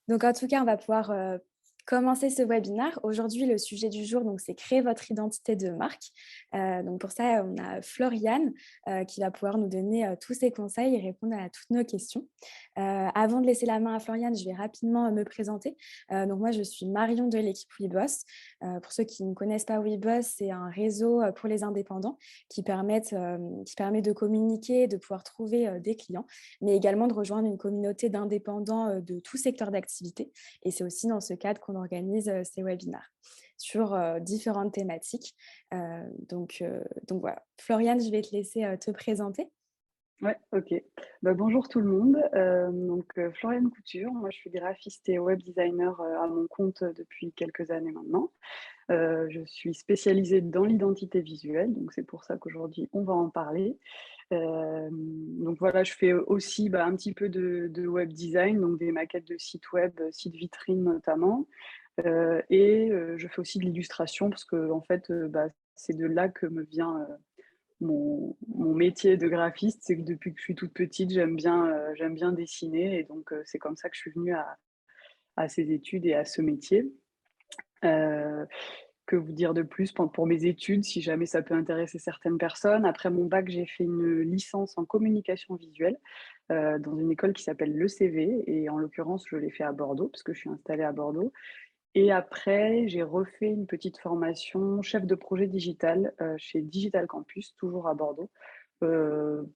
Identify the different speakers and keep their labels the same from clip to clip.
Speaker 1: Donc, en tout cas, on va pouvoir commencer ce webinaire. Aujourd'hui, le sujet du jour, donc, c'est créer votre identité de marque. Donc, pour ça, on a Floriane qui va pouvoir nous donner tous ses conseils et répondre à toutes nos questions. Avant de laisser la main à Floriane, je vais rapidement me présenter. Donc, moi, je suis Marion de l'équipe WeBoss. Pour ceux qui ne connaissent pas WeBoss, c'est un réseau pour les indépendants qui permet de communiquer, de pouvoir trouver des clients, mais également de rejoindre une communauté d'indépendants de tout secteur d'activité. Et c'est aussi dans ce cadre qu'on organise ces webinaires sur différentes thématiques. Donc voilà. Floriane, je vais te laisser te présenter.
Speaker 2: Ouais, OK. Bonjour tout le monde. Floriane Couture, moi je suis graphiste et web designer, à mon compte depuis quelques années maintenant. Je suis spécialisée dans l'identité visuelle, donc c'est pour ça qu'aujourd'hui on va en parler. Donc voilà, je fais aussi, un petit peu de web design, donc des maquettes de sites web, sites vitrines notamment. Je fais aussi de l'illustration parce qu'en fait, c'est de là que me vient, mon métier de graphiste. C'est que depuis que je suis toute petite, j'aime bien dessiner et donc c'est comme ça que je suis venue à ces études et à ce métier. Heu, que vous dire de plus pour mes études, si jamais ça peut intéresser certaines personnes? Après mon bac, j'ai fait une licence en communication visuelle, dans une école qui s'appelle l'ECV et en l'occurrence, je l'ai fait à Bordeaux parce que je suis installée à Bordeaux. Et après, j'ai refait une petite formation chef de projet digital, chez Digital Campus, toujours à Bordeaux,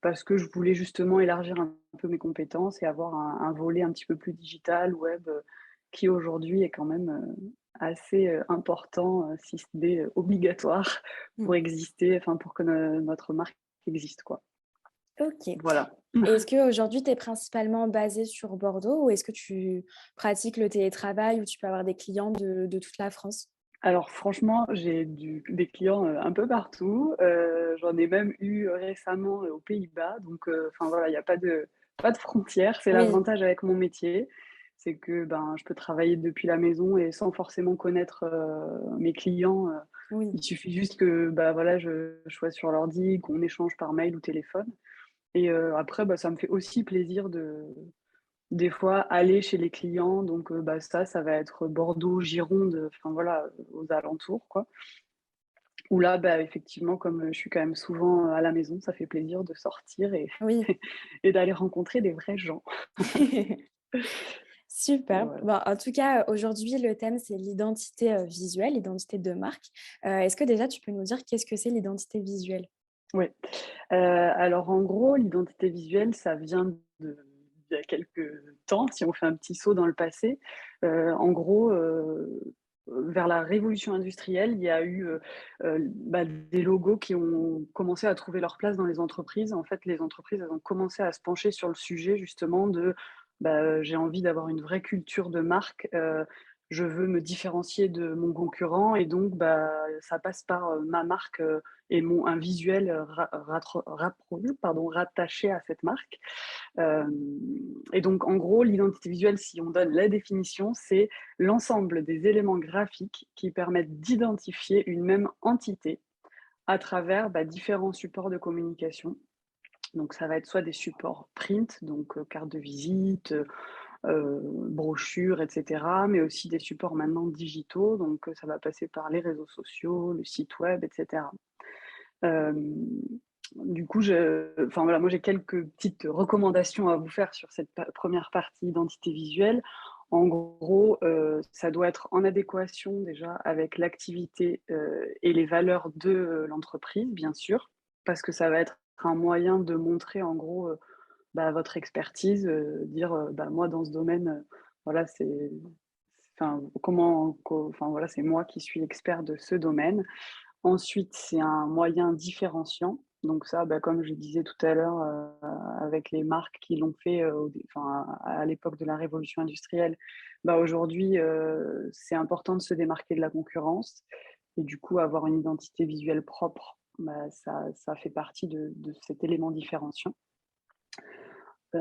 Speaker 2: parce que je voulais justement élargir un peu mes compétences et avoir un volet un petit peu plus digital, web, qui aujourd'hui est quand même, assez, important, si ce n'est, obligatoire
Speaker 1: Mm.
Speaker 2: pour exister, enfin pour que notre marque existe, quoi.
Speaker 1: Ok. Et
Speaker 2: Voilà.
Speaker 1: est-ce qu'aujourd'hui, tu es principalement basée sur Bordeaux ou est-ce que tu pratiques le télétravail où tu peux avoir des clients de toute la France?
Speaker 2: Alors franchement, j'ai des clients, un peu partout. J'en ai même eu, récemment, aux Pays-Bas, donc enfin voilà, il y a pas de frontières. C'est
Speaker 1: Oui,
Speaker 2: l'avantage avec mon métier, c'est que, je peux travailler depuis la maison et sans forcément connaître, mes clients.
Speaker 1: oui.
Speaker 2: Il suffit juste que, voilà, je sois sur l'ordi, qu'on échange par mail ou téléphone et après, ça me fait aussi plaisir de des fois, aller chez les clients, donc ça va être Bordeaux, Gironde, enfin voilà, aux alentours, quoi. Où là, effectivement, comme, je suis quand même souvent, à la maison, ça fait plaisir de sortir et
Speaker 1: Oui.
Speaker 2: et d'aller rencontrer des vrais gens.
Speaker 1: Super.
Speaker 2: Voilà.
Speaker 1: Bon, en tout cas, aujourd'hui, le thème, c'est l'identité visuelle, l'identité de marque. Est-ce que déjà, tu peux nous dire qu'est-ce que c'est l'identité visuelle?
Speaker 2: Ouais. Alors en gros, l'identité visuelle, ça vient d'il y a quelques temps, si on fait un petit saut dans le passé. En gros, vers la révolution industrielle, il y a eu, des logos qui ont commencé à trouver leur place dans les entreprises. En fait, les entreprises, elles ont commencé à se pencher sur le sujet justement de, j'ai envie d'avoir une vraie culture de marque, je veux me différencier de mon concurrent et donc ça passe par, ma marque, et un visuel rattaché à cette marque. Hem et donc en gros, l'identité visuelle, si on donne la définition, c'est l'ensemble des éléments graphiques qui permettent d'identifier une même entité à travers, différents supports de communication. Donc ça va être soit des supports print, donc carte de visite, brochures et cetera, mais aussi des supports maintenant digitaux, donc ça va passer par les réseaux sociaux, le site web et cetera. Hem, du coup, enfin voilà, moi j'ai quelques petites recommandations à vous faire sur cette 1re partie identité visuelle. En gros, ça doit être en adéquation déjà avec l'activité, et les valeurs de, l'entreprise, bien sûr, parce que ça va être un moyen de montrer en gros, votre expertise, dire, moi dans ce domaine, voilà, enfin enfin voilà, c'est moi qui suis expert de ce domaine. Ensuite, c'est un moyen différenciant. Donc ça, comme je disais tout à l'heure, avec les marques qui l'ont fait, enfin, à l'époque de la révolution industrielle, aujourd'hui, c'est important de se démarquer de la concurrence et du coup, avoir une identité visuelle propre, ça fait partie de cet élément différenciant.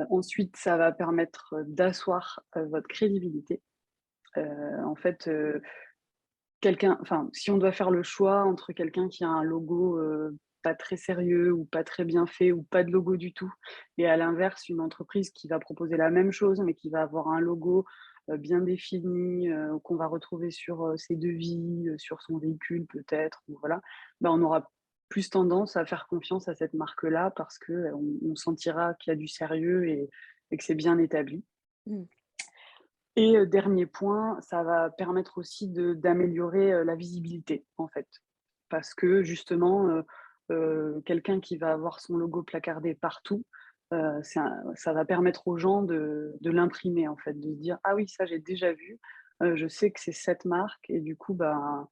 Speaker 2: Ensuite, ça va permettre, d'asseoir, votre crédibilité. En fait, si on doit faire le choix entre quelqu'un qui a un logo, pas très sérieux ou pas très bien fait ou pas de logo du tout. Et à l'inverse, une entreprise qui va proposer la même chose, mais qui va avoir un logo bien défini, qu'on va retrouver sur ses devis, sur son véhicule peut-être, ou voilà, ben, on aura plus tendance à faire confiance à cette marque-là parce qu'on sentira qu'il y a du sérieux et que c'est bien établi.
Speaker 1: Mmh.
Speaker 2: Et dernier point, ça va permettre aussi d'améliorer, la visibilité, en fait. Parce que justement, quelqu'un qui va avoir son logo placardé partout, ça va permettre aux gens de l'imprimer, en fait, de se dire: «Ah oui, ça j'ai déjà vu, je sais que c'est cette marque» et du coup, ben,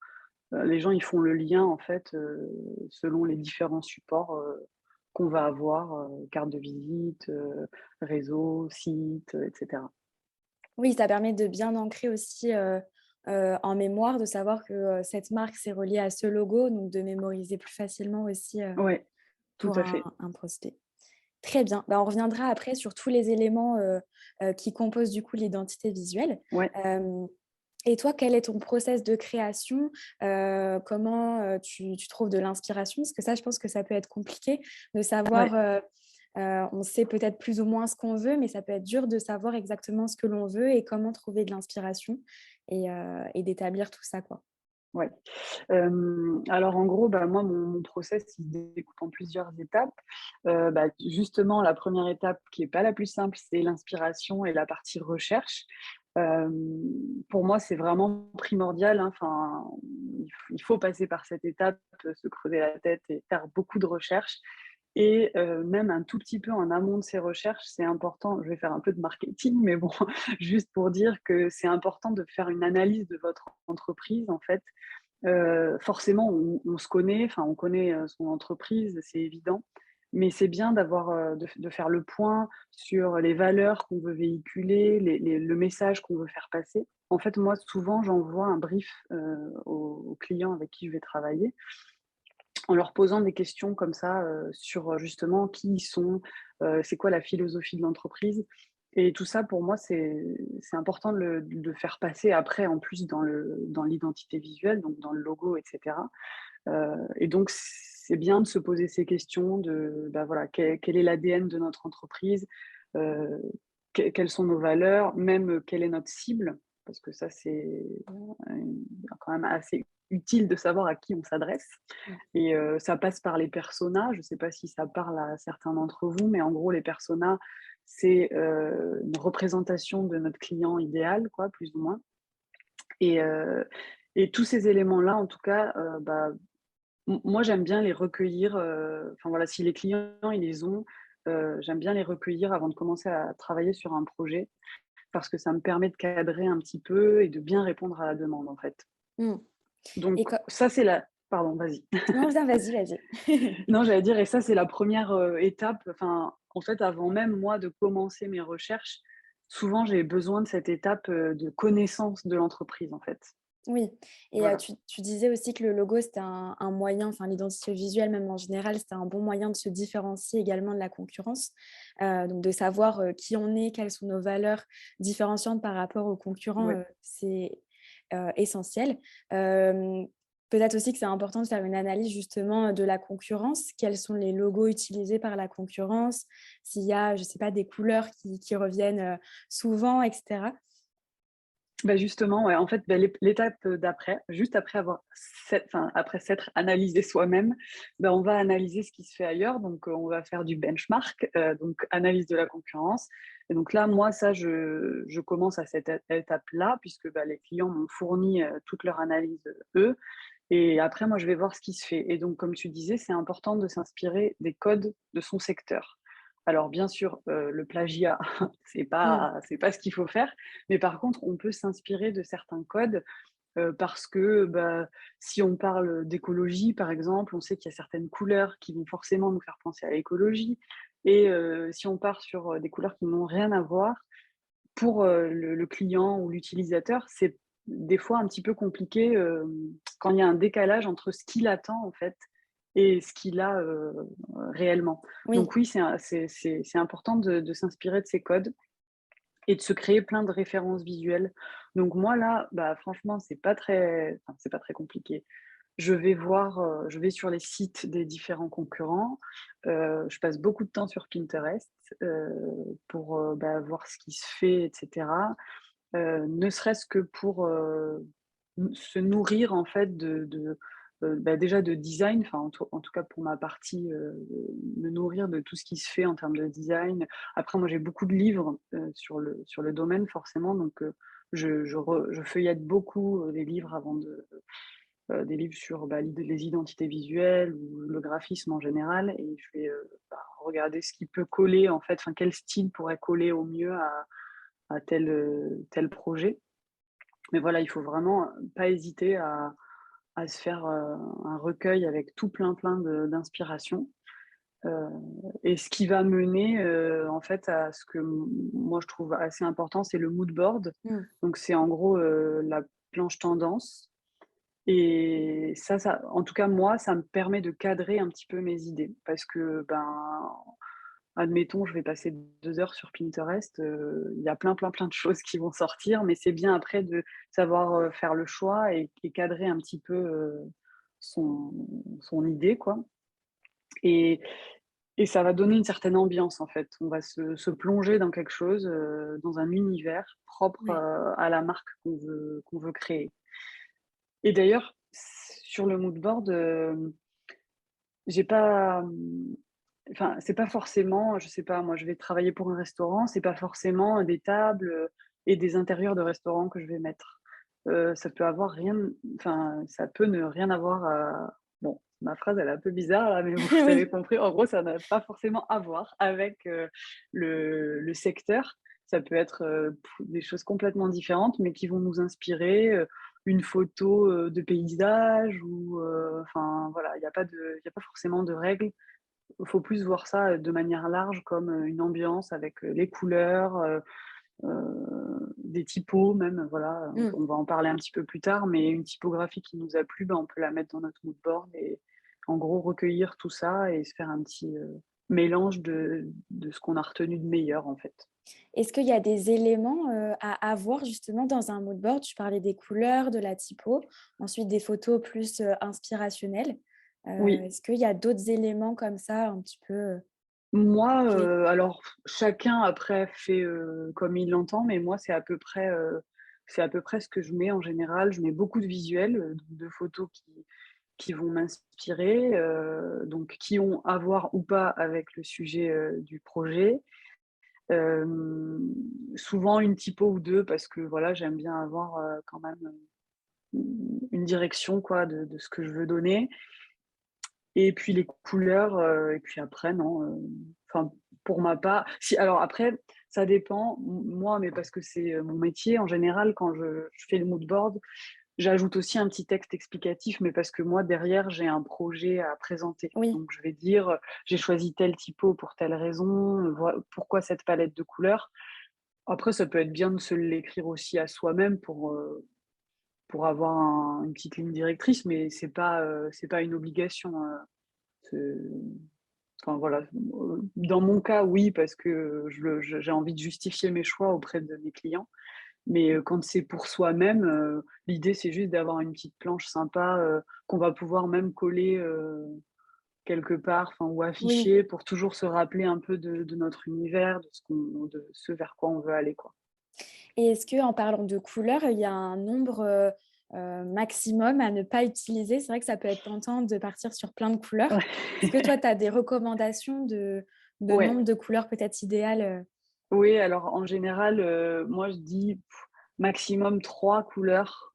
Speaker 2: les gens, ils font le lien, en fait, selon les différents supports, qu'on va avoir, carte de visite, réseau, site, et cetera.
Speaker 1: Oui, ça permet de bien ancrer aussi, en mémoire, de savoir que, cette marque, c'est relié à ce logo, donc de mémoriser plus facilement aussi,
Speaker 2: Ouais, tout
Speaker 1: pour
Speaker 2: à fait.
Speaker 1: un prospect. Très bien. Bah, on reviendra après sur tous les éléments, qui composent du coup l'identité visuelle.
Speaker 2: Ouais,
Speaker 1: Hem Et toi, quel est ton process de création? Comment, tu trouves de l'inspiration? Parce que ça, je pense que ça peut être compliqué de savoir,
Speaker 2: ouais.
Speaker 1: on sait peut-être plus ou moins ce qu'on veut, mais ça peut être dur de savoir exactement ce que l'on veut et comment trouver de l'inspiration et d'établir tout ça, quoi.
Speaker 2: Ouais. Alors en gros, bah, moi mon process il se découpe en plusieurs étapes. Bah, justement la première étape qui est pas la plus simple, c'est l'inspiration et la partie recherche. Hem, pour moi, c'est vraiment primordial, hein, enfin, il faut passer par cette étape, se creuser la tête et faire beaucoup de recherches et même un tout petit peu en amont de ces recherches, c'est important. Je vais faire un peu de marketing, mais bon, juste pour dire que c'est important de faire une analyse de votre entreprise, en fait. Forcément, on se connaît, enfin, on connaît, son entreprise, c'est évident, mais c'est bien d'avoir, de faire le point sur les valeurs qu'on veut véhiculer, le message qu'on veut faire passer. En fait, moi, souvent, j'envoie un brief, aux clients avec qui je vais travailler, en leur posant des questions comme ça, sur, justement qui ils sont, c'est quoi la philosophie de l'entreprise et tout ça pour moi c'est important de le faire passer après en plus dans l'identité visuelle, donc dans le logo et cetera. Et donc c'est bien de se poser ces questions de, bah, voilà, quel est l'ADN de notre entreprise? Heu, quelles sont nos valeurs? Même, quelle est notre cible? Parce que ça c'est, quand même assez utile de savoir à qui on s'adresse.
Speaker 1: Mmh.
Speaker 2: Et ça passe par les personas. Je ne sais pas si ça parle à certains d'entre vous, mais en gros, les personas, c'est, une représentation de notre client idéal, quoi, plus ou moins. Et et tous ces éléments-là, en tout cas, bah, moi, j'aime bien les recueillir, enfin, voilà, si les clients, ils les ont, j'aime bien les recueillir avant de commencer à travailler sur un projet parce que ça me permet de cadrer un petit peu et de bien répondre à la demande, en fait.
Speaker 1: Mmh.
Speaker 2: Donc
Speaker 1: Et co
Speaker 2: ça, c'est la pardon, vas-y.
Speaker 1: Non, bien, vas-y, vas-y.
Speaker 2: Non, j'allais dire et ça, c'est la première re étape, enfin, en fait, avant même, moi, de commencer mes recherches, souvent, j'ai besoin de cette étape, de connaissance de l'entreprise, en fait.
Speaker 1: Oui et
Speaker 2: Voilà.
Speaker 1: tu disais aussi que le logo, c'était un moyen, enfin l'identité visuelle même en général, c'était un bon moyen de se différencier également de la concurrence. Donc de savoir, qui on est, quelles sont nos valeurs différenciantes par rapport aux concurrents,
Speaker 2: Ouais.
Speaker 1: c'est, essentiel. Hem, Peut-être aussi que c'est important de faire une analyse justement, de la concurrence. Quels sont les logos utilisés par la concurrence? S'il y a, je sais pas, des couleurs qui reviennent, souvent et cetera.
Speaker 2: Bah, justement, ouais, en fait, bah, l'étape, d'après, juste après avoir enfin, après s'être analysé soi-même, bah, on va analyser ce qui se fait ailleurs. Donc, on va faire du benchmark, donc analyse de la concurrence. Et donc là, moi, ça, je commence à cette étape-là puisque, bah, les clients m'ont fourni, toute leur analyse, eux. Et après, moi, je vais voir ce qui se fait. Et donc, comme tu disais, c'est important de s'inspirer des codes de son secteur. Alors, bien sûr, le plagiat,
Speaker 1: Mmh.
Speaker 2: c'est pas ce qu'il faut faire, mais par contre, on peut s'inspirer de certains codes, parce que, bah, si on parle d'écologie, par exemple, on sait qu'il y a certaines couleurs qui vont forcément nous faire penser à l'écologie et si on part sur, des couleurs qui n'ont rien à voir, pour, le client ou l'utilisateur, c'est des fois un petit peu compliqué, quand il y a un décalage entre ce qu'il attend, en fait et ce qu'il a, réellement.
Speaker 1: Oui.
Speaker 2: Donc oui, c'est important de s'inspirer de ces codes et de se créer plein de références visuelles. Donc moi là, bah, franchement, c'est pas très compliqué. je vais sur les sites des différents concurrents. Je passe beaucoup de temps sur Pinterest, pour, voir ce qui se fait et cetera. Ne serait-ce que pour, se nourrir en fait déjà de design, enfin en tout cas pour ma partie, me nourrir de tout ce qui se fait en termes de design. Après moi j'ai beaucoup de livres, sur le domaine forcément donc je feuillette beaucoup, les livres avant de des livres sur, les identités visuelles ou le graphisme en général et je vais, regarder ce qui peut coller en fait, enfin quel style pourrait coller au mieux à tel projet. Mais voilà, il faut vraiment pas hésiter à se faire, un recueil avec tout plein d'inspiration, heu et ce qui va mener, en fait, à ce que moi je trouve assez important, c'est le mood board.
Speaker 1: Mmh.
Speaker 2: Donc c'est en gros, la planche tendance et ça en tout cas moi, ça me permet de cadrer un petit peu mes idées parce que, admettons, je vais passer 2 heures sur Pinterest, il y a plein de choses qui vont sortir, mais c'est bien après de savoir, faire le choix et cadrer un petit peu, son son idée, quoi et et ça va donner une certaine ambiance, en fait. On va se plonger dans quelque chose, dans un univers propre,
Speaker 1: Ouais.
Speaker 2: à la marque qu'on veut créer et d'ailleurs, sur le mood board, j'ai pas, enfin, c'est pas forcément, je sais pas, moi, je vais travailler pour un restaurant, c'est pas forcément des tables, et des intérieurs de restaurant que je vais mettre. Ça peut avoir rien enfin, ça peut ne rien avoir à bon, ma phrase, elle est un peu bizarre là, mais vous avez
Speaker 1: Oui.
Speaker 2: compris. En gros, ça n'a pas forcément à voir avec, le secteur. Ça peut être, des choses complètement différentes, mais qui vont nous inspirer, une photo, de paysage ou, enfin, voilà, il y a pas forcément de règles. Il faut plus voir ça, de manière large comme, une ambiance avec, les couleurs, des typos même, voilà,
Speaker 1: Mmh.
Speaker 2: on va en parler un petit peu plus tard, mais une typographie qui nous a plu, on peut la mettre dans notre mood board et en gros recueillir tout ça et se faire un petit, mélange de ce qu'on a retenu de meilleur, en fait.
Speaker 1: Est-ce qu'il y a des éléments, à avoir justement dans un mood board? Tu parlais des couleurs, de la typo, ensuite des photos plus, inspirationnelles.
Speaker 2: Oui.
Speaker 1: Est-ce qu'il y a d'autres éléments comme ça un petit peu,
Speaker 2: Moi,
Speaker 1: clés?
Speaker 2: alors chacun après fait, comme il l'entend, mais moi c'est à peu près ce que je mets en général. Je mets beaucoup de visuels, de photos qui vont m'inspirer, donc qui ont à voir ou pas avec le sujet, du projet. Hem, Souvent une typo ou 2 parce que voilà, j'aime bien avoir, quand même, une direction quoi de ce que je veux donner. Et puis les couleurs, et puis après non, enfin pour ma part si alors après ça dépend, moi, mais parce que c'est, mon métier en général quand je fais le mood board, j'ajoute aussi un petit texte explicatif, mais parce que moi derrière j'ai un projet à présenter.
Speaker 1: Oui.
Speaker 2: Donc je vais dire, «J'ai choisi tel typo pour telle raison, pourquoi cette palette de couleurs». Après ça peut être bien de se l'écrire aussi à soi-même pour avoir une petite ligne directrice, mais c'est pas une obligation, c'est enfin voilà, dans mon cas, oui, parce que j'ai envie de justifier mes choix auprès de mes clients. Mais, quand c'est pour soi-même, l'idée c'est juste d'avoir une petite planche sympa, qu'on va pouvoir même coller, quelque part, enfin ou
Speaker 1: Oui.
Speaker 2: afficher pour toujours se rappeler un peu de notre univers, de ce vers quoi on veut aller, quoi.
Speaker 1: Et est-ce qu'en parlant de couleurs, il y a un nombre, maximum à ne pas utiliser? C'est vrai que ça peut être tentant de partir sur plein de couleurs. Est-ce que toi, tu as des recommandations de
Speaker 2: Ouais.
Speaker 1: nombre de couleurs peut-être idéales,
Speaker 2: Oui, alors en général, moi je dis maximum 3 couleurs,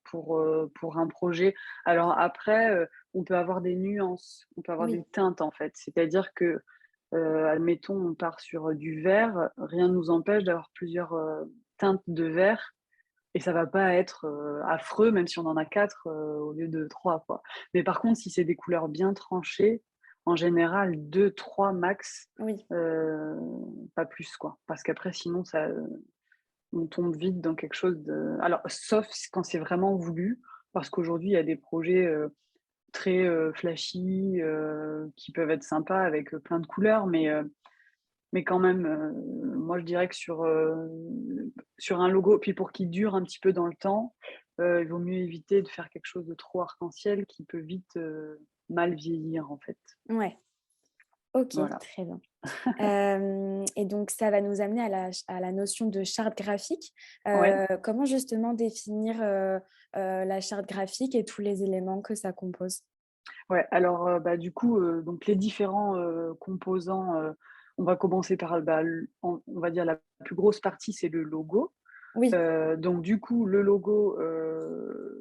Speaker 2: pour un projet. Alors après, on peut avoir des nuances, on peut avoir
Speaker 1: Oui,
Speaker 2: des teintes en fait. C'est-à-dire que, admettons, on part sur, du vert, rien ne nous empêche d'avoir plusieurs, teintes de vert et ça va pas être, affreux même si on en a 4 au lieu de 3 quoi. Mais par contre, si c'est des couleurs bien tranchées, en général 2 3 max,
Speaker 1: oui,
Speaker 2: heu, pas plus quoi. Parce qu'après sinon ça, on tombe vite dans quelque chose de alors sauf quand c'est vraiment voulu, parce qu'aujourd'hui il y a des projets, très, flashy, qui peuvent être sympas avec, plein de couleurs, mais quand même, moi je dirais que sur un logo puis pour qu'il dure un petit peu dans le temps, il vaut mieux éviter de faire quelque chose de trop arc-en-ciel qui peut vite, mal vieillir, en fait.
Speaker 1: Ouais, OK,
Speaker 2: Voilà.
Speaker 1: très bien. Et donc ça va nous amener à la notion de charte graphique.
Speaker 2: Ouais.
Speaker 1: Comment justement définir, la charte graphique et tous les éléments que ça compose?
Speaker 2: Ouais, alors, bah, du coup, donc les différents, composants, on va commencer par, bah, on va dire la plus grosse partie, c'est le logo.
Speaker 1: Oui.
Speaker 2: Donc du coup, le logo,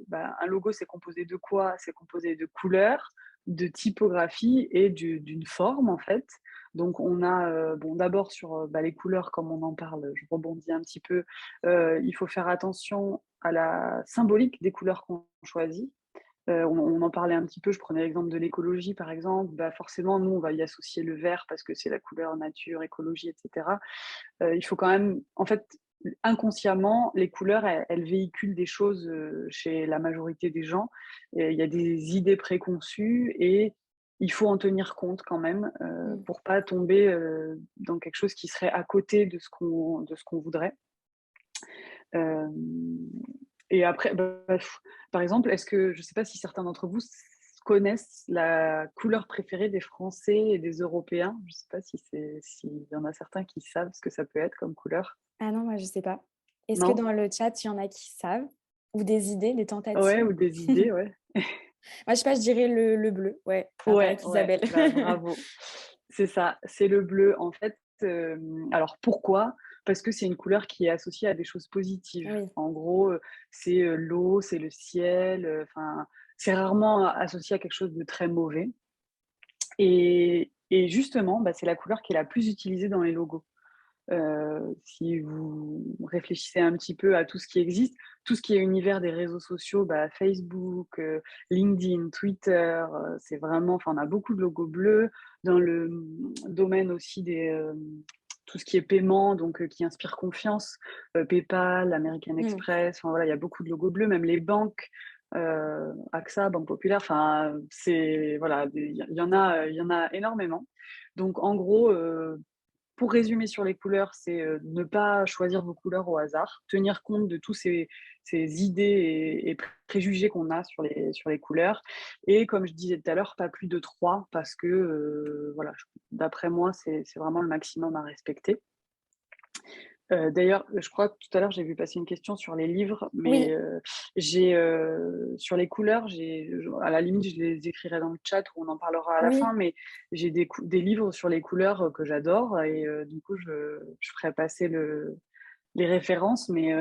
Speaker 2: bah, un logo, c'est composé de quoi? C'est composé de couleurs, de typographie et d'une forme, en fait. Donc on a, bon, d'abord sur, bah, les couleurs, comme on en parle, je rebondis un petit peu, il faut faire attention à la symbolique des couleurs qu'on choisit. On en parlait un petit peu, je prenais l'exemple de l'écologie, par exemple. Bah, forcément, nous, on va y associer le vert parce que c'est la couleur nature, écologie, et cetera. Il faut quand même en fait, inconsciemment, les couleurs, elles véhiculent des choses, chez la majorité des gens. Et il y a des idées préconçues et il faut en tenir compte quand même,
Speaker 1: Mmh.
Speaker 2: pour pas tomber, dans quelque chose qui serait à côté de ce qu'on voudrait. Hem et après, bah, par exemple, est-ce que je ne sais pas si certains d'entre vous connaissent la couleur préférée des Français et des Européens? Je ne sais pas si s'il y en a certains qui savent ce que ça peut être comme couleur?
Speaker 1: Ah non, moi je sais pas. Est-ce que
Speaker 2: Non?
Speaker 1: dans le chat, il y en a qui savent? Ou des idées, des
Speaker 2: Ouais,
Speaker 1: tentatives?
Speaker 2: ou des idées, ouais.
Speaker 1: Moi je sais pas, je dirais le bleu, ouais, à part
Speaker 2: Ouais,
Speaker 1: avec
Speaker 2: ouais,
Speaker 1: Isabelle.
Speaker 2: bah, bravo. C'est ça, c'est le bleu. En fait, alors pourquoi? Parce que c'est une couleur qui est associée à des choses positives.
Speaker 1: Oui.
Speaker 2: En gros, c'est, l'eau, c'est le ciel, enfin, c'est rarement associé à quelque chose de très mauvais et justement, bah, c'est la couleur qui est la plus utilisée dans les logos. Si vous réfléchissez un petit peu à tout ce qui existe, tout ce qui est univers des réseaux sociaux, bah, Facebook, LinkedIn, Twitter, c'est vraiment enfin, on a beaucoup de logos bleus. Dans le, domaine aussi des, tout ce qui est paiement, donc qui inspire confiance, PayPal, American
Speaker 1: Mmh.
Speaker 2: Express, enfin voilà, il y a beaucoup de logos bleus, même les banques, AXA, Banque Populaire, enfin, c'est voilà, il y en a énormément. Donc en gros, pour résumer sur les couleurs, c'est, ne pas choisir vos couleurs au hasard, tenir compte de tous ces idées et préjugés qu'on a sur les couleurs et comme je disais tout à l'heure, pas plus de 3 parce que, voilà, d'après moi, c'est vraiment le maximum à respecter. D'ailleurs, je crois que tout à l'heure, j'ai vu passer une question sur les livres, mais,
Speaker 1: Oui,
Speaker 2: j'ai, sur les couleurs, à la limite, je les écrirai dans le chat ou on en parlera à la fin,
Speaker 1: oui.
Speaker 2: mais j'ai des livres sur les couleurs, que j'adore et du coup, je ferai passer les références, mais,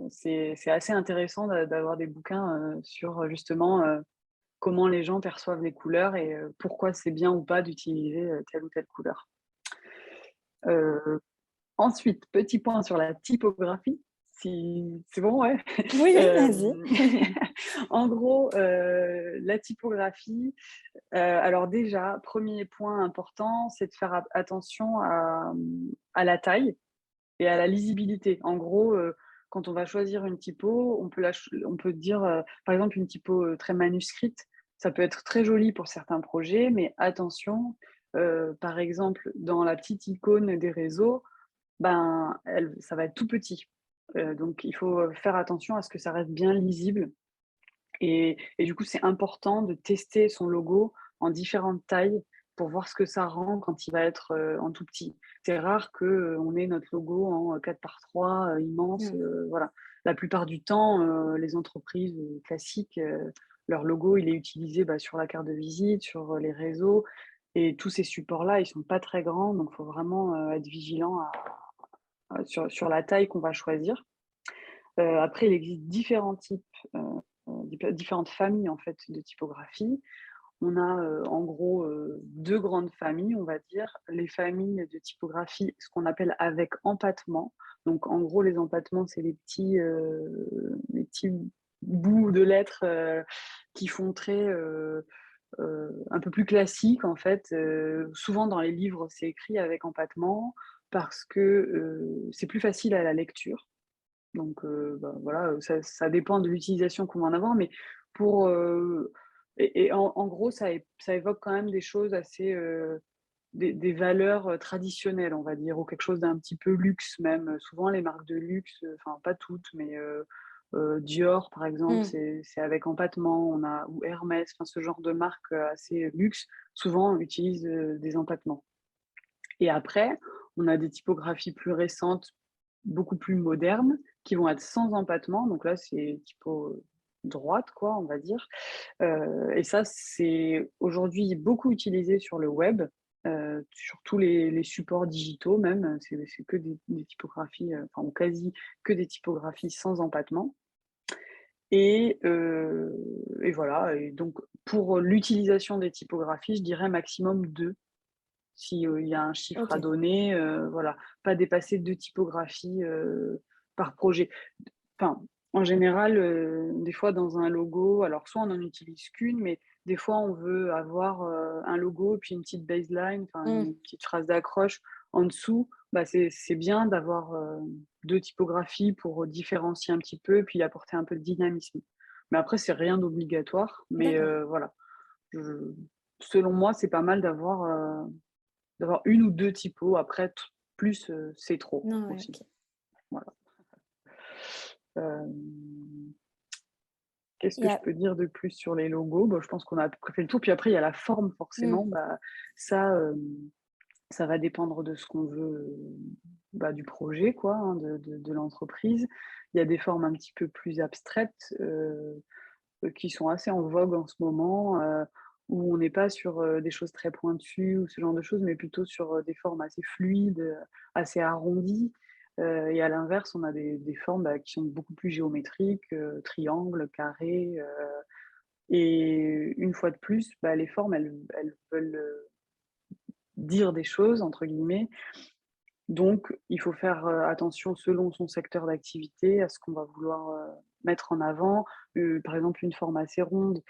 Speaker 2: c'est assez intéressant d'avoir des bouquins, sur, justement, comment les gens perçoivent les couleurs et pourquoi c'est bien ou pas d'utiliser, telle ou telle couleur. Heu Ensuite, petit point sur la typographie, si c'est bon, ouais?
Speaker 1: Oui, oui, vas-y.
Speaker 2: Hem, en gros, la typographie, alors déjà, premier point important, c'est de faire attention à la taille et à la lisibilité. En gros, quand on va choisir une typo, on peut dire, par exemple, une typo, très manuscrite, ça peut être très joli pour certains projets, mais attention, par exemple, dans la petite icône des réseaux, ben, ça va être tout petit. Donc il faut, faire attention à ce que ça reste bien lisible et du coup, c'est important de tester son logo en différentes tailles pour voir ce que ça rend quand il va être, en tout petit. C'est rare que, on ait notre logo en, 4 par 3 immense,
Speaker 1: Mmh.
Speaker 2: voilà. La plupart du temps, les entreprises, classiques, leur logo, il est utilisé, bah, sur la carte de visite, sur, les réseaux et tous ces supports-là, ils sont pas très grands, donc il faut vraiment, être vigilant sur la taille qu'on va choisir. Après, il existe différents types, différentes familles, en fait, de typographie. On a, en gros, 2 grandes familles, on va dire. Les familles de typographie, ce qu'on appelle avec empattement. Donc en gros, les empattements, c'est les petits bouts de lettres, qui font très, un peu plus classique, en fait. Souvent dans les livres, c'est écrit avec empattement parce que, c'est plus facile à la lecture. Donc, bah, voilà, ça dépend de l'utilisation qu'on va en avoir, mais pour, et en gros, ça évoque quand même des choses assez, des valeurs, traditionnelles, on va dire, ou quelque chose d'un petit peu luxe même. Souvent les marques de luxe, enfin pas toutes, mais, Dior, par exemple,
Speaker 1: Mmh.
Speaker 2: c'est avec empattement. On a ou Hermès, enfin ce genre de marque, assez luxe, souvent utilise, des empattements. Et après, on a des typographies plus récentes, beaucoup plus modernes, qui vont être sans empattement. Donc là, c'est typo droite, quoi, on va dire. Et ça, c'est aujourd'hui beaucoup utilisé sur le web, sur tous les supports digitaux même. C'est que des typographies, enfin, ou quasi que des typographies sans empattement. Et voilà, et donc pour l'utilisation des typographies, je dirais maximum 2. Si, il y a un chiffre à
Speaker 1: OK.
Speaker 2: donner, voilà, pas dépasser 2 typographies, par projet. Enfin, en général, des fois dans un logo, alors soit on n'en utilise qu'une, mais des fois on veut avoir, un logo, puis une petite baseline, enfin
Speaker 1: Mmh.
Speaker 2: une petite phrase d'accroche en dessous. Bah, c'est bien d'avoir, 2 typographies pour différencier un petit peu, puis apporter un peu de dynamisme. Mais après, c'est rien d'obligatoire, mais
Speaker 1: D'accord.
Speaker 2: voilà. Je Selon moi, c'est pas mal d'avoir 1 ou 2 typos. Après plus, c'est trop
Speaker 1: Non, ouais,
Speaker 2: aussi.
Speaker 1: OK.
Speaker 2: Voilà. Hem Qu'est-ce
Speaker 1: Et
Speaker 2: que je
Speaker 1: a
Speaker 2: peux dire de plus sur les logos? Bah, je pense qu'on a à peu près fait le tour. Puis après, il y a la forme
Speaker 1: mmh.
Speaker 2: forcément. Bah, ça, ça va dépendre de ce qu'on veut, bah, du projet quoi, hein, de l'entreprise. Il y a des formes un petit peu plus abstraites, qui sont assez en vogue en ce moment, où on n'est pas sur, des choses très pointues ou ce genre de choses, mais plutôt sur, des formes assez fluides, assez arrondies. Et à l'inverse, on a des formes, bah, qui sont beaucoup plus géométriques, triangles, carrés, et une fois de plus, bah, les formes, elles veulent, «dire des choses» entre guillemets. Donc il faut faire, attention selon son secteur d'activité à ce qu'on va vouloir, mettre en avant. Par exemple, une forme assez ronde,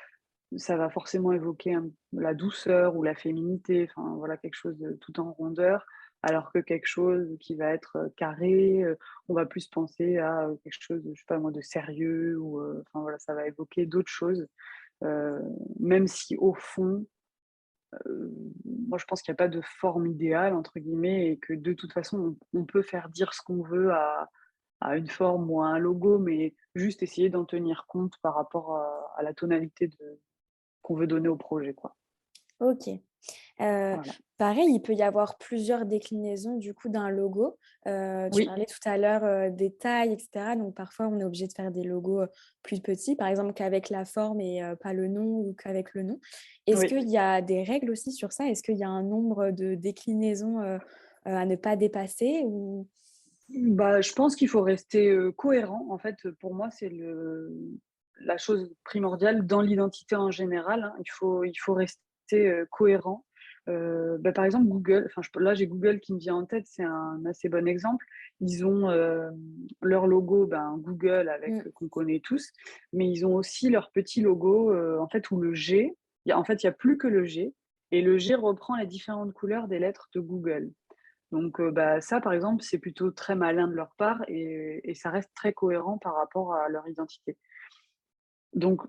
Speaker 2: ça va forcément évoquer la douceur ou la féminité, enfin voilà, quelque chose de tout en rondeur. Alors que quelque chose qui va être, carré, on va plus penser à, quelque chose de, je sais pas moi, de sérieux ou, enfin voilà, ça va évoquer d'autres choses. Heu, Même si au fond, moi je pense qu'il y a pas de «forme idéale» entre guillemets et que de toute façon on peut faire dire ce qu'on veut à une forme ou à un logo, mais juste essayer d'en tenir compte par rapport à la tonalité qu'on veut donner au projet, quoi.
Speaker 1: OK. Heu,
Speaker 2: Voilà.
Speaker 1: Pareil, il peut y avoir plusieurs déclinaisons du coup d'un logo. Tu
Speaker 2: Oui,
Speaker 1: parlais tout à l'heure, des tailles et cetera, donc parfois on est obligé de faire des logos, plus petits, par exemple qu'avec la forme et pas le nom ou qu'avec le nom. Est-ce
Speaker 2: oui.
Speaker 1: qu'il y a des règles aussi sur ça? Est-ce qu'il y a un nombre de déclinaisons, à ne pas dépasser ou?
Speaker 2: Bah, je pense qu'il faut rester, cohérent. En fait, pour moi, c'est la chose primordiale dans l'identité en général, hein. Il faut rester, cohérent. Bah, par exemple, Google, enfin, là, j'ai Google qui me vient en tête, c'est un assez bon exemple. Ils ont, leur logo, ben, Google avec,
Speaker 1: Mmh,
Speaker 2: qu'on connaît tous, mais ils ont aussi leur petit logo, en fait, où le G, il y a plus que le G et le G reprend les différentes couleurs des lettres de Google. Donc, bah, ça, par exemple, c'est plutôt très malin de leur part et ça reste très cohérent par rapport à leur identité. Donc,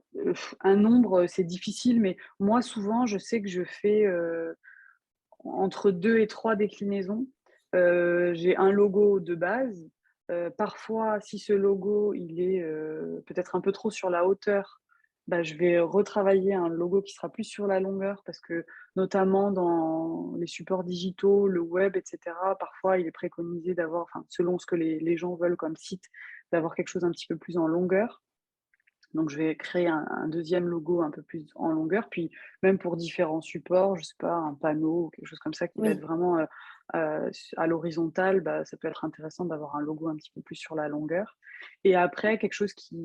Speaker 2: un nombre, c'est difficile, mais moi, souvent, je sais que je fais, entre 2 et 3 déclinaisons. J'ai un logo de base. Parfois, si ce logo, il est, peut-être un peu trop sur la hauteur, bah, je vais retravailler un logo qui sera plus sur la longueur parce que, notamment dans les supports digitaux, le web et cetera, parfois, il est préconisé d'avoir, enfin, selon ce que les gens veulent comme site, d'avoir quelque chose un petit peu plus en longueur. Donc je vais créer un 2e logo un peu plus en longueur, puis même pour différents supports, je sais pas, un panneau ou quelque chose comme ça qui va être
Speaker 1: oui.
Speaker 2: vraiment, à l'horizontale, bah, ça peut être intéressant d'avoir un logo un petit peu plus sur la longueur. Et après quelque chose qui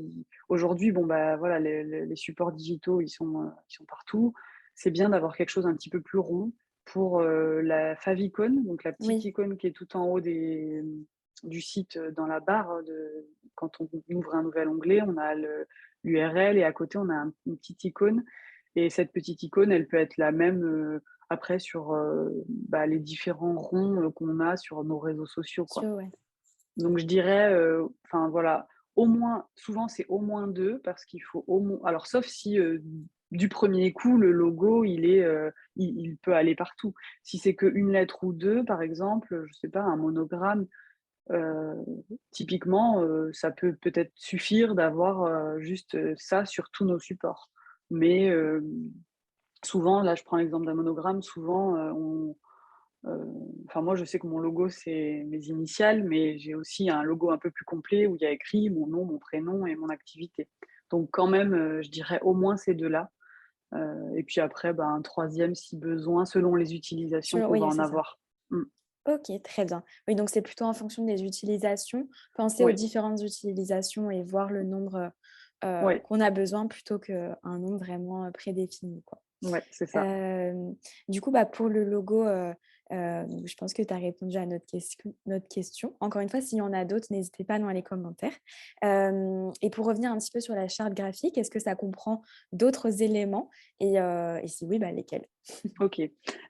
Speaker 2: aujourd'hui, bon, bah, voilà, les supports digitaux, ils sont partout. C'est bien d'avoir quelque chose un petit peu plus rond pour, la favicon, donc la petite
Speaker 1: Oui,
Speaker 2: icône qui est tout en haut du site, dans la barre de quand on ouvre un nouvel onglet, on a l'URL et à côté on a une petite icône et cette petite icône, elle peut être la même, après sur, bah, les différents ronds, qu'on a sur nos réseaux sociaux, quoi.
Speaker 1: ouais.
Speaker 2: Donc je dirais, enfin voilà, au moins souvent c'est au moins 2 parce qu'il faut au moins, alors sauf si, du premier coup le logo il est, il peut aller partout. Si c'est qu'1 lettre ou 2 par exemple, je sais pas, un monogramme, Heu, Typiquement, ça peut peut-être suffire d'avoir, juste, ça sur tous nos supports. Mais, souvent, là, je prends l'exemple d'un monogramme, souvent, heu, enfin moi, je sais que mon logo, c'est mes initiales, mais j'ai aussi un logo un peu plus complet où il y a écrit mon nom, mon prénom et mon activité. Donc quand même, je dirais au moins ces 2 là, et puis après, ben, un 3e si besoin, selon les utilisations qu'on va
Speaker 1: Oui,
Speaker 2: en
Speaker 1: c'est ça.
Speaker 2: avoir. Mmh.
Speaker 1: OK, très bien. Oui, donc c'est plutôt en fonction des utilisations, penser aux
Speaker 2: Oui,
Speaker 1: différentes utilisations et voir le nombre,
Speaker 2: ouais,
Speaker 1: qu'on a besoin plutôt qu'un nombre vraiment, prédéfini, quoi.
Speaker 2: ouais, c'est ça.
Speaker 1: Hem, du coup, bah, pour le logo, donc je pense que tu as répondu à notre question. Encore une fois, s'il y en a d'autres, n'hésitez pas dans les commentaires. Et pour revenir un petit peu sur la charte graphique, est-ce que ça comprend d'autres éléments et si oui, bah, lesquels?
Speaker 2: OK.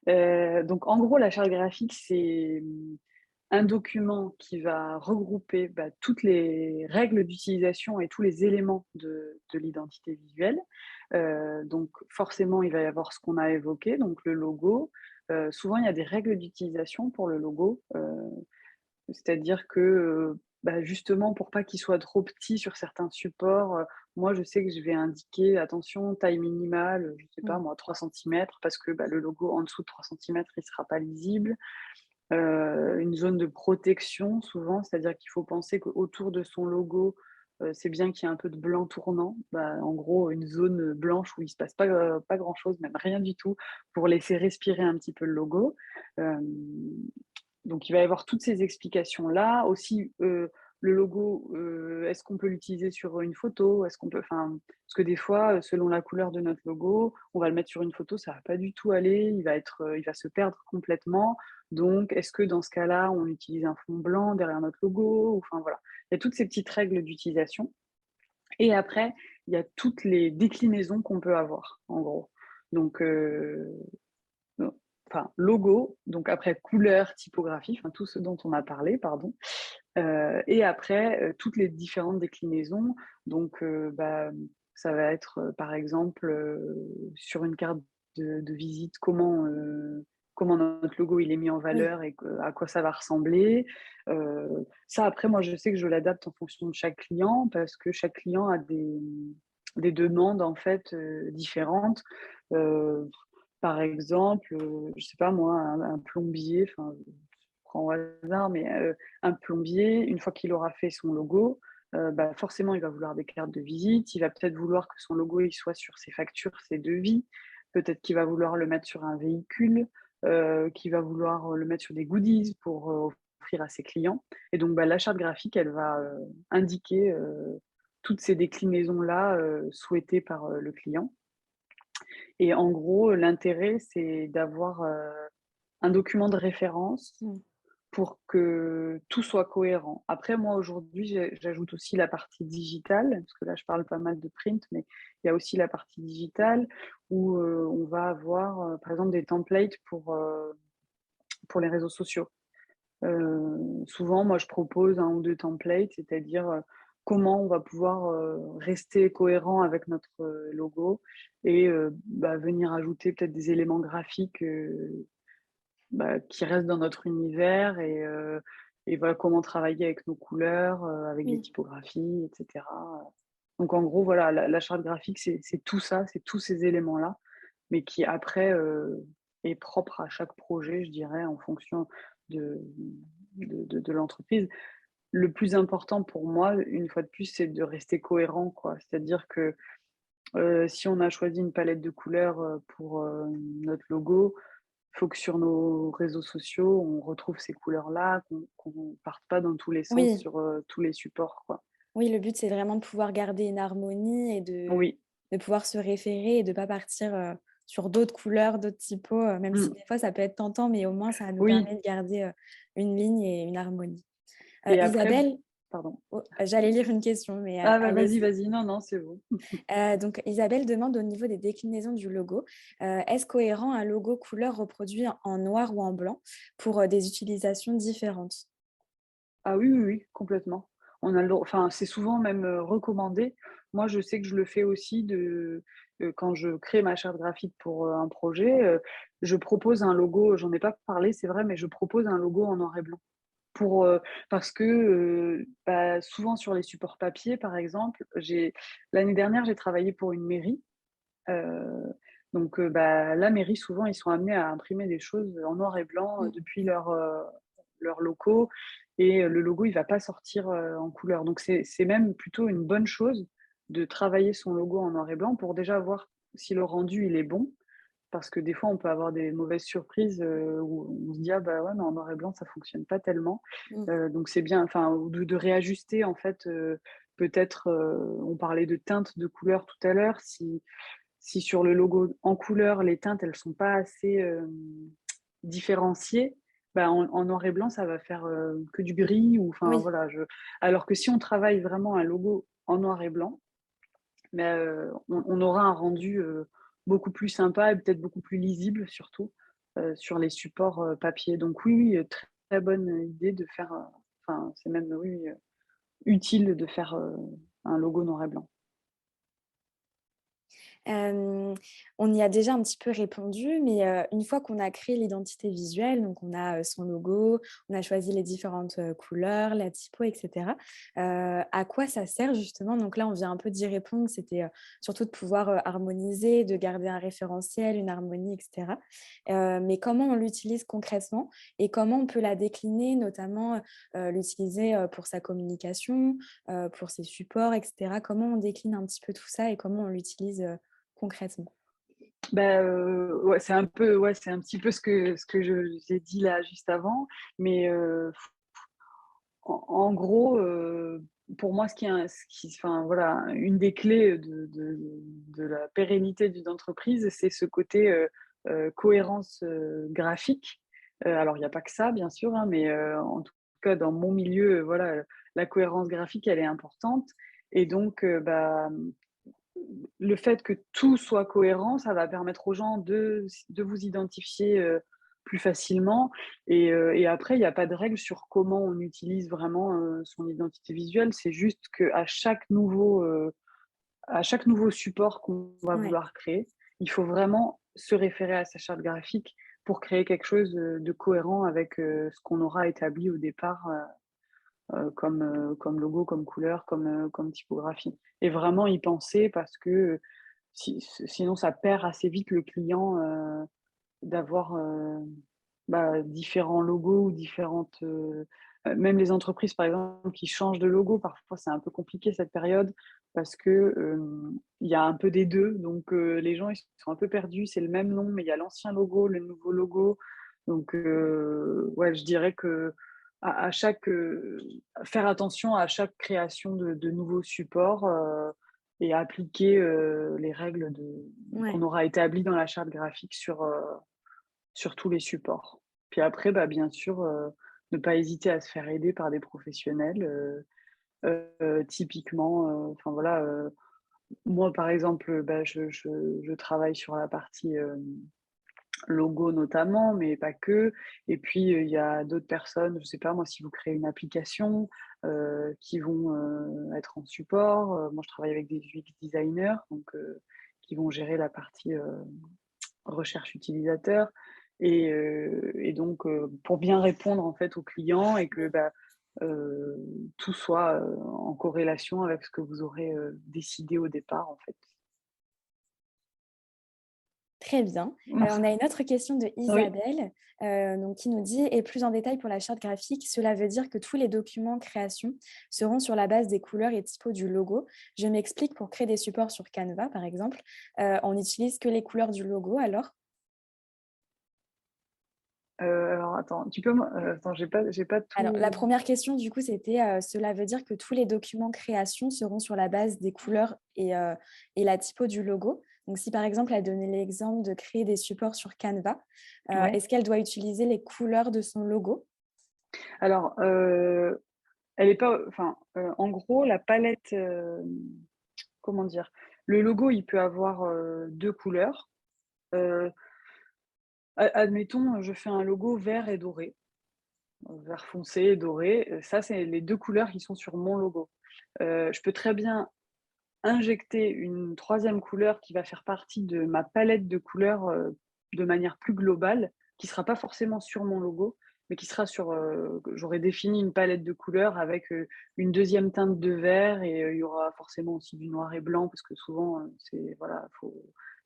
Speaker 2: Donc en gros, la charte graphique, c'est, un document qui va regrouper, bah, toutes les règles d'utilisation et tous les éléments de l'identité visuelle. Donc forcément, il va y avoir ce qu'on a évoqué, donc le logo. Souvent, il y a des règles d'utilisation pour le logo, c'est-à-dire que, bah, justement pour pas qu'il soit trop petit sur certains supports, moi je sais que je vais indiquer: «Attention, taille minimale», je sais pas
Speaker 1: Mmh.
Speaker 2: moi, 3 centimètres parce que, bah, le logo en dessous de 3 centimètres, il sera pas lisible. Une zone de protection souvent, c'est-à-dire qu'il faut penser qu'autour de son logo, c'est bien qu'il y ait un peu de blanc tournant. Bah, en gros, une zone, blanche où il se passe pas grand-chose, même rien du tout, pour laisser respirer un petit peu le logo. Hem Donc il va y avoir toutes ces explications-là. Aussi, le logo, est-ce qu'on peut l'utiliser sur une photo? Est-ce qu'on peut enfin, parce que des fois, selon la couleur de notre logo, on va le mettre sur une photo, ça va pas du tout aller, il va se perdre complètement. Donc est-ce que dans ce cas-là, on utilise un fond blanc derrière notre logo? Ou enfin voilà. Il y a toutes ces petites règles d'utilisation et après, il y a toutes les déclinaisons qu'on peut avoir, en gros. Donc non, enfin, logo, donc après couleur, typographie, enfin tout ce dont on a parlé, pardon. Et après, toutes les différentes déclinaisons. Donc, bah, ça va être, par exemple, sur une carte de visite, comment notre logo il est mis en
Speaker 1: Oui.
Speaker 2: valeur et à quoi ça va ressembler. Ça après moi je sais que je l'adapte en fonction de chaque client parce que chaque client a des demandes en fait, différentes. Heu, Par exemple, je sais pas moi, un plombier, enfin, je prends au hasard, mais un plombier, une fois qu'il aura fait son logo, bah, forcément, il va vouloir des cartes de visite. Il va peut-être vouloir que son logo, il soit sur ses factures, ses devis. Peut-être qu'il va vouloir le mettre sur un véhicule, qu'il va vouloir, le mettre sur des goodies pour, offrir à ses clients et donc bah, la charte graphique, elle va, indiquer, toutes ces déclinaisons-là, souhaitées par, le client et en gros, l'intérêt, c'est d'avoir, un document de référence
Speaker 1: Mmh.
Speaker 2: pour que tout soit cohérent. Après, moi, aujourd'hui, j'ajoute aussi la partie digitale, parce que là, je parle pas mal de print, mais il y a aussi la partie digitale où, on va avoir, par exemple, des templates pour les réseaux sociaux. Souvent, moi, je propose un ou 2 templates, c'est-à-dire, comment on va pouvoir, rester cohérent avec notre, logo et bah, venir ajouter peut-être des éléments graphiques, bah, qui restent dans notre univers et voilà comment travailler avec nos couleurs, avec des
Speaker 1: Oui.
Speaker 2: typographies et cetera. Donc en gros, voilà, la charte graphique, c'est tout ça, c'est tous ces éléments-là, mais qui après, est propre à chaque projet, je dirais, en fonction de de l'entreprise. Le plus important pour moi, une fois de plus, c'est de rester cohérent, quoi. C'est-à-dire que, si on a choisi une palette de couleurs, pour, notre logo, il faut que sur nos réseaux sociaux, on retrouve ces couleurs-là, qu'on parte pas dans tous les sens
Speaker 1: Oui.
Speaker 2: sur, tous les supports, quoi.
Speaker 1: Oui, le but, c'est vraiment de pouvoir garder une harmonie et
Speaker 2: Oui.
Speaker 1: de pouvoir se référer et de pas partir, sur d'autres couleurs, d'autres typos, même si
Speaker 2: Mmh.
Speaker 1: des fois ça peut être tentant, mais au moins ça nous
Speaker 2: Oui
Speaker 1: permet de garder, une ligne et une harmonie.
Speaker 2: et après
Speaker 1: Isabelle,
Speaker 2: pardon.
Speaker 1: oh, j'allais lire une question, mais,
Speaker 2: Ah bah, vas-y,
Speaker 1: allez-y.
Speaker 2: vas-y. Non, non, c'est bon.
Speaker 1: Donc Isabelle demande au niveau des déclinaisons du logo, est-ce cohérent un logo couleur reproduit en noir ou en blanc pour, des utilisations différentes?
Speaker 2: Ah oui, oui, oui, complètement. On a le droit enfin, c'est souvent même, recommandé. Moi, je sais que je le fais aussi quand je crée ma charte graphique pour, un projet, je propose un logo, j'en ai pas parlé, c'est vrai, mais je propose un logo en noir et blanc pour, parce que, bah, souvent sur les supports papier, par exemple, l'année dernière, j'ai travaillé pour une mairie, heu, donc bah, la mairie, souvent, ils sont amenés à imprimer des choses en noir et blanc,
Speaker 1: Mmh.
Speaker 2: depuis leurs locaux et le logo, il va pas sortir, en couleur. Donc c'est même plutôt une bonne chose de travailler son logo en noir et blanc pour déjà voir si le rendu, il est bon. Parce que des fois, on peut avoir des mauvaises surprises, où on se dit: «Ah bah, ouais, mais en noir et blanc, ça fonctionne pas tellement».
Speaker 1: Mmh.
Speaker 2: Donc c'est bien, enfin, ou de réajuster en fait, peut-être, on parlait de teintes de couleurs tout à l'heure, si sur le logo en couleur, les teintes, elles sont pas assez, différenciées, bah, en noir et blanc, ça va faire, que du gris ou enfin
Speaker 1: Oui.
Speaker 2: voilà, alors que si on travaille vraiment un logo en noir et blanc, mais on aura un rendu, beaucoup plus sympa et peut-être beaucoup plus lisible surtout, sur les supports, papier. Donc oui, oui, très bonne idée de faire, enfin, c'est même, oui, oui, utile de faire, un logo noir et blanc.
Speaker 1: Hem, on y a déjà un petit peu répondu, mais une fois qu'on a créé l'identité visuelle, donc on a, son logo, on a choisi les différentes, couleurs, la typo et cetera. À quoi ça sert justement? Donc là, on vient un peu d'y répondre, c'était, surtout de pouvoir, harmoniser, de garder un référentiel, une harmonie et cetera. Mais comment on l'utilise concrètement et comment on peut la décliner, notamment, l'utiliser, pour sa communication, pour ses supports et cetera? Comment on décline un petit peu tout ça et comment on l'utilise, concrètement?
Speaker 2: Bah, ouais, c'est un petit peu ce que j'ai dit là juste avant, mais en gros, pour moi, enfin voilà, une des clés de la pérennité d'une entreprise, c'est ce côté, cohérence, graphique. Alors il y a pas que ça bien sûr, hein, mais en tout cas dans mon milieu, voilà, la cohérence graphique, elle est importante et donc bah, le fait que tout soit cohérent, ça va permettre aux gens de vous identifier, plus facilement et après il y a pas de règle sur comment on utilise vraiment, son identité visuelle. C'est juste à chaque nouveau support qu'on va
Speaker 1: Ouais.
Speaker 2: vouloir créer, il faut vraiment se référer à sa charte graphique pour créer quelque chose, de cohérent avec, ce qu'on aura établi au départ, comme logo, comme couleur, comme typographie et vraiment y penser parce que, sinon ça perd assez vite le client, d'avoir, bah, différents logos ou même les entreprises par exemple qui changent de logo, parfois c'est un peu compliqué cette période parce que, il y a un peu des 2 donc les gens ils sont un peu perdus. C'est le même nom, mais il y a l'ancien logo, le nouveau logo donc ouais, je dirais que à chaque, faire attention à chaque création de nouveaux supports, et appliquer, les règles qu'on
Speaker 1: Ouais.
Speaker 2: aura établies dans la charte graphique sur tous les supports. Puis après, bah, bien sûr, ne pas hésiter à se faire aider par des professionnels, typiquement, enfin voilà, moi par exemple, bah, je travaille sur la partie, logo notamment, mais pas que. Et puis, il y a d'autres personnes, je sais pas moi, si vous créez une application, qui vont, être en support. Moi, je travaille avec des UX designers, donc qui vont gérer la partie, recherche utilisateur et donc pour bien répondre en fait aux clients et que, bah, heu, tout soit, en corrélation avec ce que vous aurez, décidé au départ en fait.
Speaker 1: Très bien. On a une autre question de
Speaker 2: Oui.
Speaker 1: Isabelle, donc qui nous dit: «Et plus en détail pour la charte graphique, cela veut dire que tous les documents création seront sur la base des couleurs et typos du logo? Je m'explique, pour créer des supports sur Canva, par exemple, on n'utilise que les couleurs du logo alors?»
Speaker 2: Alors attends, tu peux me attends, j'ai pas
Speaker 1: Alors, la
Speaker 2: tout.
Speaker 1: première question, du coup, c'était, cela veut dire que tous les documents création seront sur la base des couleurs et la typo du logo? Donc si, par exemple, elle donnait l'exemple de créer des supports sur Canva,
Speaker 2: Ouais.
Speaker 1: est-ce qu'elle doit utiliser les couleurs de son logo?
Speaker 2: Alors, elle est pas enfin, en gros la palette, comment dire? Le logo, il peut avoir, 2 couleurs. Heu, admettons, je fais un logo vert et doré. Vert foncé et doré, ça, c'est les 2 couleurs qui sont sur mon logo. Je peux très bien injecter une troisième couleur qui va faire partie de ma palette de couleurs, de manière plus globale, qui sera pas forcément sur mon logo, mais qui sera sur, j'aurais défini une palette de couleurs avec, une deuxième teinte de vert et il y aura forcément aussi du noir et blanc parce que souvent, c'est voilà, faut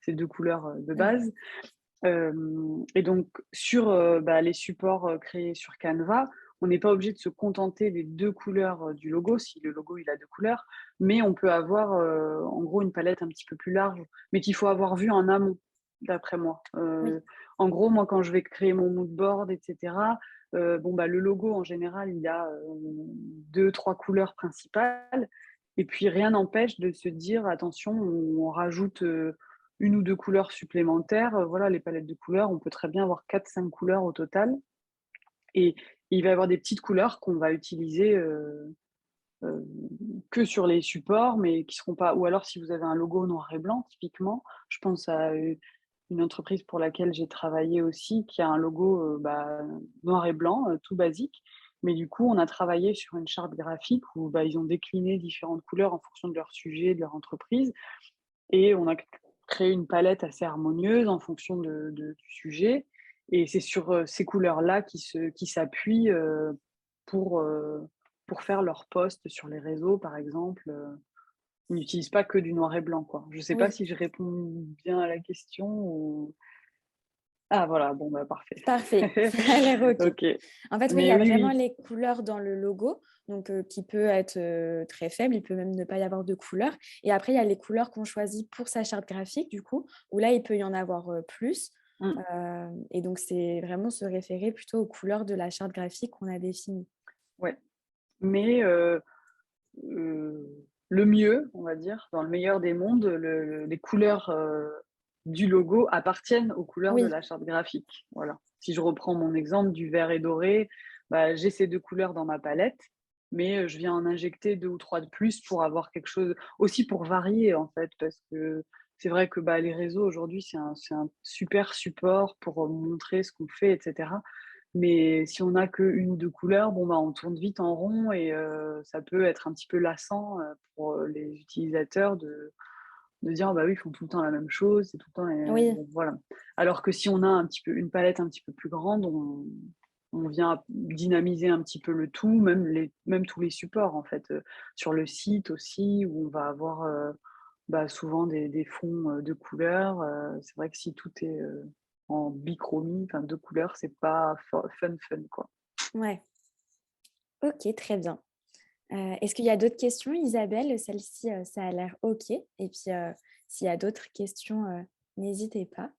Speaker 2: c'est 2 couleurs, de
Speaker 1: Ouais.
Speaker 2: base. Et donc sur, les supports, créés sur Canva, on n'est pas obligé de se contenter des 2 couleurs, du logo, si le logo il a 2 couleurs, mais on peut avoir, en gros une palette un petit peu plus large, mais qu'il faut avoir vu en amont, d'après moi.
Speaker 1: Oui.
Speaker 2: En gros, moi quand je vais créer mon mood board et cetera, le logo en général il a, 2-3 couleurs principales et puis rien n'empêche de se dire: «Attention, on rajoute, 1 ou 2 couleurs supplémentaires, voilà, les palettes de couleurs, on peut très bien avoir 4-5 couleurs au total et il va y avoir des petites couleurs qu'on va utiliser, heu, que sur les supports, mais qui seront pas ou alors si vous avez un logo noir et blanc typiquement, je pense à une entreprise pour laquelle j'ai travaillé aussi qui a un logo, noir et blanc, tout basique. Mais du coup, on a travaillé sur une charte graphique où, ils ont décliné différentes couleurs en fonction de leur sujet, de leur entreprise et on a créé une palette assez harmonieuse en fonction du sujet et c'est sur, ces couleurs-là qui s'appuient, pour faire leurs posts sur les réseaux, par exemple, Ils n'utilisent pas que du noir et blanc, quoi. Je sais pas
Speaker 1: Oui.
Speaker 2: si je réponds bien à la question ou ah voilà, bon, parfait.
Speaker 1: Parfait, ça a l'air OK.
Speaker 2: OK.
Speaker 1: En fait, oui, il y
Speaker 2: Mais
Speaker 1: a
Speaker 2: oui,
Speaker 1: vraiment
Speaker 2: oui.
Speaker 1: les couleurs dans le logo, donc qui peut être, très faible. Il peut même ne pas y avoir de couleurs et après il y a les couleurs qu'on choisit pour sa charte graphique du coup, où là, il peut y en avoir, plus,
Speaker 2: Mmh,
Speaker 1: et donc c'est vraiment se référer plutôt aux couleurs de la charte graphique qu'on a définie.
Speaker 2: ouais. Mais le mieux, on va dire, dans le meilleur des mondes, les couleurs, du logo appartiennent aux couleurs de
Speaker 1: Oui,
Speaker 2: la charte graphique. Voilà. Si je reprends mon exemple du vert et doré, j'ai ces 2 couleurs dans ma palette, mais je viens en injecter 2 ou 3 de plus pour avoir quelque chose aussi pour varier, en fait, parce que c'est vrai que, les réseaux aujourd'hui, c'est un super support pour, montrer ce qu'on fait et cetera. Mais si on a qu'1 ou 2 couleurs, on tourne vite en rond et ça peut être un petit peu lassant, pour, les utilisateurs de dire: «Ah bah oui, ils font tout le temps la même chose, c'est tout le temps
Speaker 1: oui,
Speaker 2: bon voilà». Alors que si on a un petit peu une palette un petit peu plus grande, on vient dynamiser un petit peu le tout, même tous les supports en fait, sur le site aussi où on va avoir, souvent des fonds, de couleurs, c'est vrai que si tout est, en bichromie, enfin 2 couleurs, c'est pas fun, quoi.
Speaker 1: ouais. OK, très bien. Est-ce qu'il y a d'autres questions, Isabelle? Celle-ci, ça a l'air OK et puis, s'il y a d'autres questions, n'hésitez pas.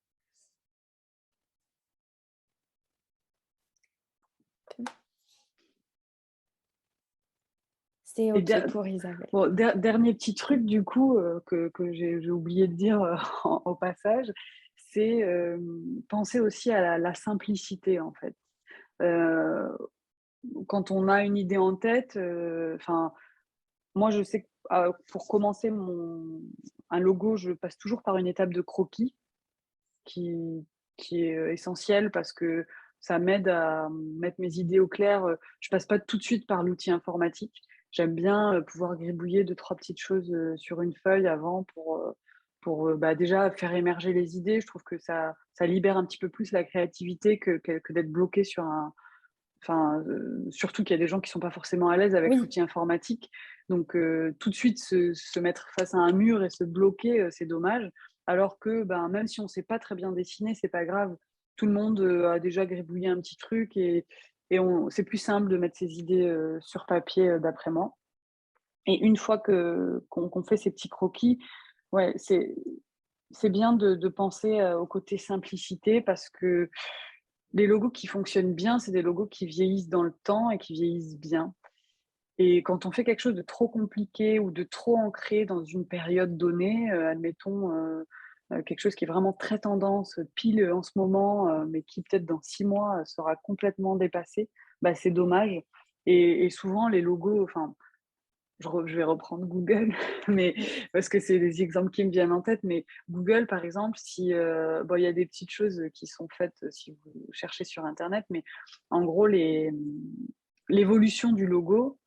Speaker 1: C'est
Speaker 2: Et
Speaker 1: OK pour Isabelle.
Speaker 2: dernier petit truc du coup, que j'ai oublié de dire, au passage, c'est, penser aussi à la simplicité, en fait. Heu, Quand on a une idée en tête, enfin, moi je sais que, pour commencer un logo, je passe toujours par une étape de croquis qui qui est, essentielle parce que ça m'aide à mettre mes idées au clair, je passe pas tout de suite par l'outil informatique. J'aime bien, pouvoir gribouiller 2-3 petites choses, sur une feuille avant pour déjà faire émerger les idées. Je trouve que ça libère un petit peu plus la créativité que d'être bloqué sur un enfin, surtout qu'il y a des gens qui sont pas forcément à l'aise avec
Speaker 1: Oui,
Speaker 2: l'outil informatique. Donc, tout de suite se mettre face à un mur et se bloquer, c'est dommage. Alors que, même si on sait pas très bien dessiner, c'est pas grave. Tout le monde, a déjà gribouillé un petit truc et on c'est plus simple de mettre ses idées, sur papier, d'après moi. Et une fois qu'on fait ces petits croquis, ouais, c'est bien de penser, au côté simplicité parce que les logos qui fonctionnent bien, c'est des logos qui vieillissent dans le temps et qui vieillissent bien. Et quand on fait quelque chose de trop compliqué ou de trop ancré dans une période donnée, admettons, quelque chose qui est vraiment très tendance, pile, en ce moment, mais qui peut-être dans 6 mois, sera complètement dépassé, c'est dommage. Et souvent les logos, enfin, je vais reprendre Google, mais
Speaker 1: oui,
Speaker 2: parce que c'est des exemples qui me viennent en tête, mais Google, par exemple, si, il y a des petites choses, qui sont faites, si vous cherchez sur internet, mais en gros l'évolution du logo,